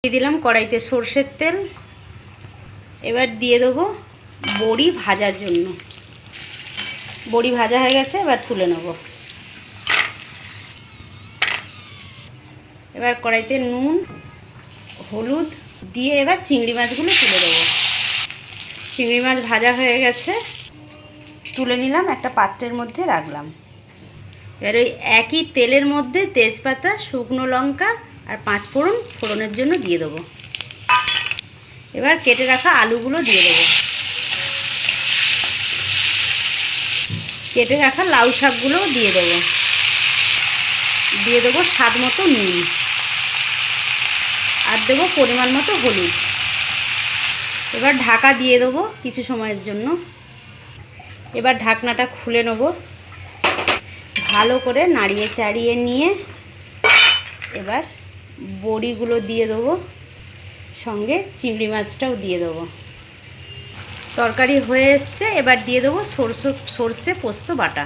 দিয়ে দিলাম কড়াইতে সর্ষের তেল। এবার দিয়ে দেবো বড়ি ভাজার জন্য। বড়ি ভাজা হয়ে গেছে, এবার তুলে নেব। এবার কড়াইতে নুন হলুদ দিয়ে এবার চিংড়ি মাছগুলো তুলে দেবো। চিংড়ি মাছ ভাজা হয়ে গেছে, তুলে নিলাম, একটা পাত্রের মধ্যে রাখলাম। এবার ওই একই তেলের মধ্যে তেজপাতা, শুকনো লঙ্কা আর 5 ফোড়ন ফোড়নের জন্য দিয়ে দেবো। এবার কেটে রাখা আলুগুলো দিয়ে দেবো। কেটে রাখা লাউ শাকগুলোও দিয়ে দেবো। দিয়ে দেবো স্বাদ মতো নুন আর দেবো পরিমাণ মতো হলুদ। এবার ঢাকা দিয়ে দেবো কিছু সময়ের জন্য। এবার ঢাকনাটা খুলে নেব, ভালো করে নাড়িয়ে চাড়িয়ে নিয়ে এবার বড়িগুলো দিয়ে দেবো, সঙ্গে চিংড়ি মাছটাও দিয়ে দেবো। তরকারি হয়ে এসছে, এবার দিয়ে দেবো সরষে পোস্ত বাটা।